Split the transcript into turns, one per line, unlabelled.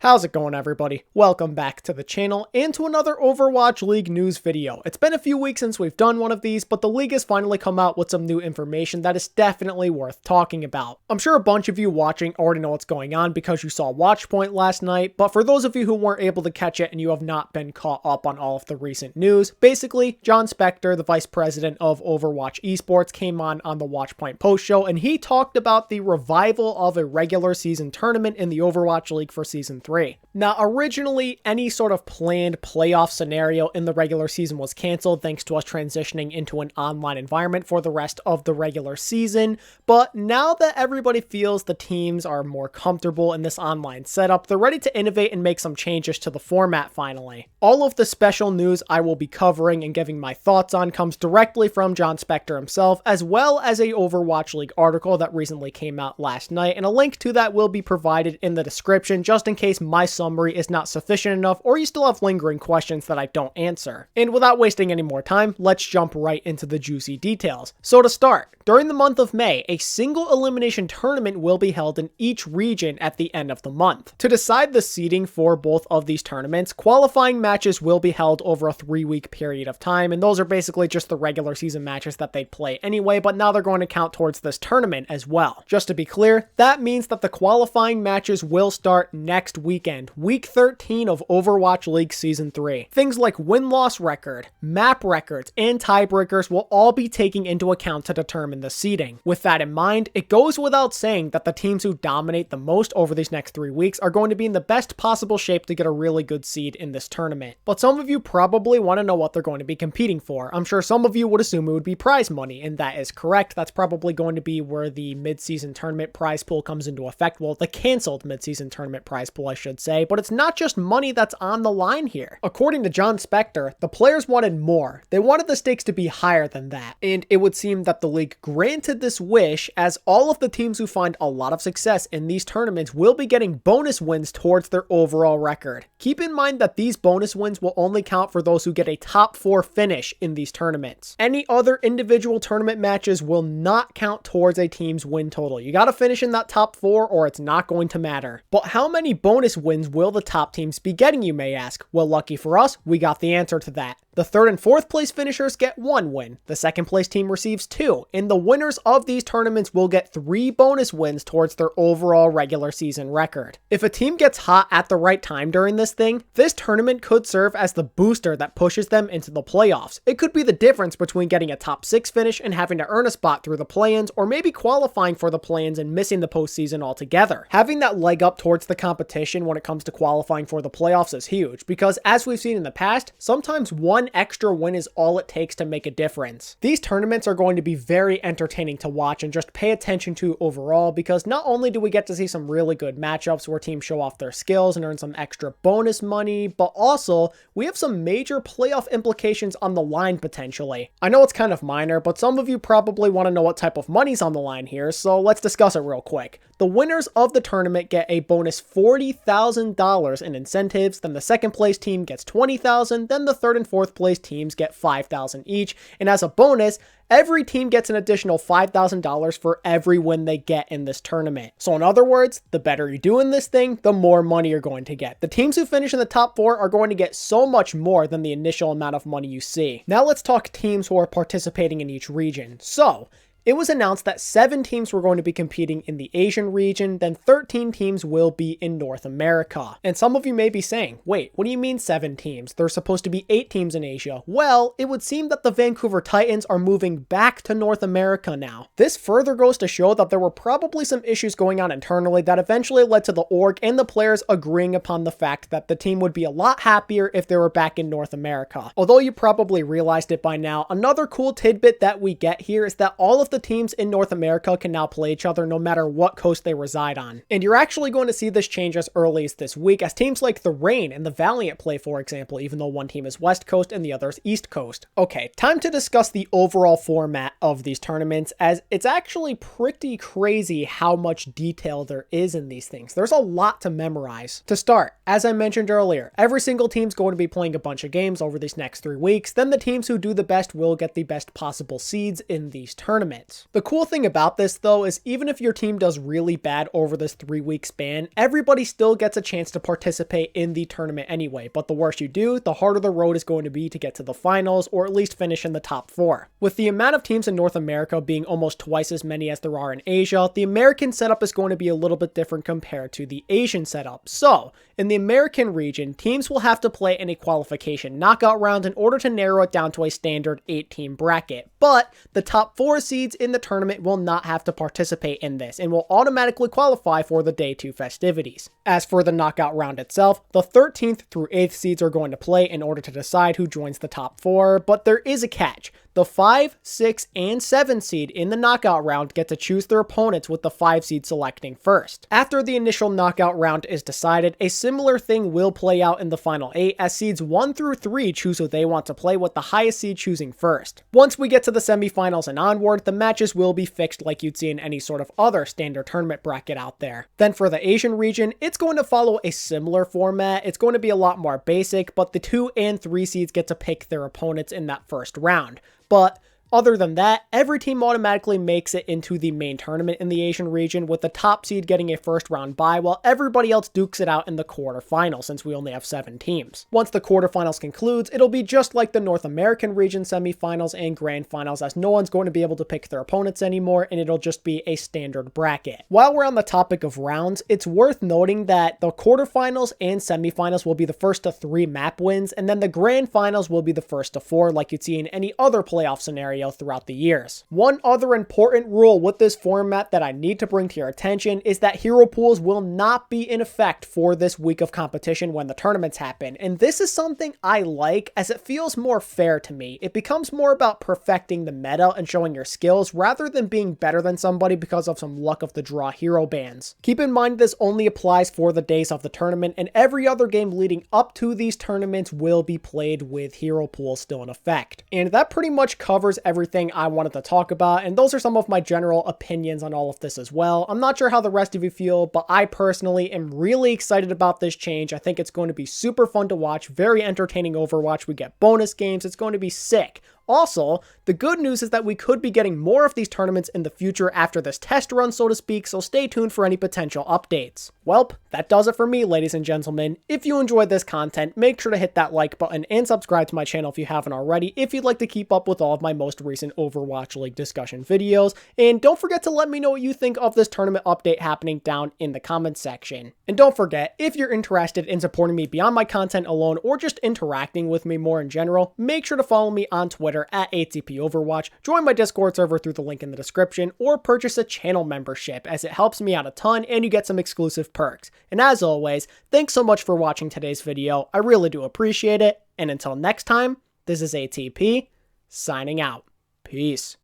How's it going, everybody? Welcome back to the channel and to another Overwatch League news video. It's been a few weeks since we've done one of these, but the league has finally come out with some new information that is definitely worth talking about. I'm sure a bunch of you watching already know what's going on because you saw Watchpoint last night, but for those of you who weren't able to catch it and you have not been caught up on all of the recent news, basically, John Spector, the vice president of Overwatch Esports, came on the Watchpoint post show and he talked about the revival of a regular season tournament in the Overwatch League for Season 3. Now, originally, any sort of planned playoff scenario in the regular season was canceled thanks to us transitioning into an online environment for the rest of the regular season, but now that everybody feels the teams are more comfortable in this online setup, they're ready to innovate and make some changes to the format finally. All of the special news I will be covering and giving my thoughts on comes directly from John Spector himself, as well as a Overwatch League article that recently came out last night, and a link to that will be provided in the description just in case my summary is not sufficient enough or you still have lingering questions that I don't answer. And without wasting any more time, let's jump right into the juicy details. So to start, during the month of May, a single elimination tournament will be held in each region at the end of the month. To decide the seeding for both of these tournaments, qualifying matches will be held over a 3-week period of time, and those are basically just the regular season matches that they'd play anyway, but now they're going to count towards this tournament as well. Just to be clear, that means that the qualifying matches will start next weekend, week 13 of Overwatch League Season 3. Things like win-loss record, map records, and tiebreakers will all be taken into account to determine the seeding. With that in mind, it goes without saying that the teams who dominate the most over these next 3 weeks are going to be in the best possible shape to get a really good seed in this tournament. But some of you probably want to know what they're going to be competing for. I'm sure some of you would assume it would be prize money, and that is correct. That's probably going to be where the mid-season tournament prize pool comes into effect. Well, the canceled mid-season tournament prize pool, I should say, but it's not just money that's on the line here. According to John Spector, the players wanted more. They wanted the stakes to be higher than that, and it would seem that the league granted this wish, as all of the teams who find a lot of success in these tournaments will be getting bonus wins towards their overall record. Keep in mind that these bonus wins will only count for those who get a top 4 finish in these tournaments. Any other individual tournament matches will not count towards a team's win total. You gotta finish in that top 4 or it's not going to matter. But how many bonus wins will the top teams be getting, you may ask? Well, lucky for us, we got the answer to that. The 3rd and 4th place finishers get 1 win, the 2nd place team receives 2, and the winners of these tournaments will get 3 bonus wins towards their overall regular season record. If a team gets hot at the right time during this thing, this tournament could serve as the booster that pushes them into the playoffs. It could be the difference between getting a top 6 finish and having to earn a spot through the play-ins, or maybe qualifying for the play-ins and missing the postseason altogether. Having that leg up towards the competition when it comes to qualifying for the playoffs is huge, because as we've seen in the past, sometimes one extra win is all it takes to make a difference. These tournaments are going to be very entertaining to watch and just pay attention to overall, because not only do we get to see some really good matchups where teams show off their skills and earn some extra bonus money, but also we have some major playoff implications on the line potentially. I know it's kind of minor, but some of you probably want to know what type of money's on the line here, so let's discuss it real quick. The winners of the tournament get a bonus $40,000 in incentives, then the 2nd place team gets $20,000, then the 3rd and 4th place teams get $5,000 each, and as a bonus, every team gets an additional $5,000 for every win they get in this tournament. So in other words, the better you do in this thing, the more money you're going to get. The teams who finish in the top 4 are going to get so much more than the initial amount of money you see. Now let's talk teams who are participating in each region. So, it was announced that 7 teams were going to be competing in the Asian region, then 13 teams will be in North America. And some of you may be saying, wait, what do you mean 7 teams? There's supposed to be 8 teams in Asia. Well, it would seem that the Vancouver Titans are moving back to North America now. This further goes to show that there were probably some issues going on internally that eventually led to the org and the players agreeing upon the fact that the team would be a lot happier if they were back in North America. Although you probably realized it by now, another cool tidbit that we get here is that all of the teams in North America can now play each other no matter what coast they reside on. And you're actually going to see this change as early as this week, as teams like the Reign and the Valiant play, for example, even though one team is West Coast and the other is East Coast. Okay, time to discuss the overall format of these tournaments, as it's actually pretty crazy how much detail there is in these things. There's a lot to memorize. To start, as I mentioned earlier, every single team's going to be playing a bunch of games over these next 3 weeks. Then the teams who do the best will get the best possible seeds in these tournaments. brackets. The cool thing about this though is even if your team does really bad over this 3-week span, everybody still gets a chance to participate in the tournament anyway, but the worse you do, the harder the road is going to be to get to the finals or at least finish in the top 4. With the amount of teams in North America being almost twice as many as there are in Asia, the American setup is going to be a little bit different compared to the Asian setup. So, in the American region, teams will have to play in a qualification knockout round in order to narrow it down to a standard 8-team bracket, but the top 4 seeds in the tournament will not have to participate in this and will automatically qualify for the Day 2 festivities. As for the knockout round itself, the 13th through 8th seeds are going to play in order to decide who joins the top 4, but there is a catch. The 5, 6, and 7 seed in the knockout round get to choose their opponents, with the 5 seed selecting first. After the initial knockout round is decided, a similar thing will play out in the final 8 as seeds 1 through 3 choose who they want to play, with the highest seed choosing first. Once we get to the semifinals and onward, the matches will be fixed like you'd see in any sort of other standard tournament bracket out there. Then for the Asian region, it's going to follow a similar format. It's going to be a lot more basic, but the 2 and 3 seeds get to pick their opponents in that first round. But other than that, every team automatically makes it into the main tournament in the Asian region, with the top seed getting a first round bye while everybody else dukes it out in the quarterfinals, since we only have 7 teams. Once the quarterfinals concludes, it'll be just like the North American region semifinals and grand finals, as no one's going to be able to pick their opponents anymore, and it'll just be a standard bracket. While we're on the topic of rounds, it's worth noting that the quarterfinals and semifinals will be the first to 3 map wins, and then the grand finals will be the first to 4, like you'd see in any other playoff scenario throughout the years. One other important rule with this format that I need to bring to your attention is that hero pools will not be in effect for this week of competition when the tournaments happen, and this is something I like as it feels more fair to me. It becomes more about perfecting the meta and showing your skills rather than being better than somebody because of some luck of the draw hero bans. Keep in mind this only applies for the days of the tournament, and every other game leading up to these tournaments will be played with hero pools still in effect. And that pretty much covers everything I wanted to talk about, and those are some of my general opinions on all of this as well. I'm not sure how the rest of you feel, but I personally am really excited about this change. I think it's going to be super fun to watch, very entertaining Overwatch. We get bonus games. It's going to be sick. Also, the good news is that we could be getting more of these tournaments in the future after this test run, so to speak, so stay tuned for any potential updates. Welp, that does it for me, ladies and gentlemen. If you enjoyed this content, make sure to hit that like button and subscribe to my channel if you haven't already, if you'd like to keep up with all of my most recent Overwatch League discussion videos. And don't forget to let me know what you think of this tournament update happening down in the comments section. And don't forget, if you're interested in supporting me beyond my content alone or just interacting with me more in general, make sure to follow me on Twitter at ATP Overwatch, join my Discord server through the link in the description, or purchase a channel membership as it helps me out a ton and you get some exclusive perks. And as always, thanks so much for watching today's video. I really do appreciate it. And until next time, this is ATP signing out. Peace.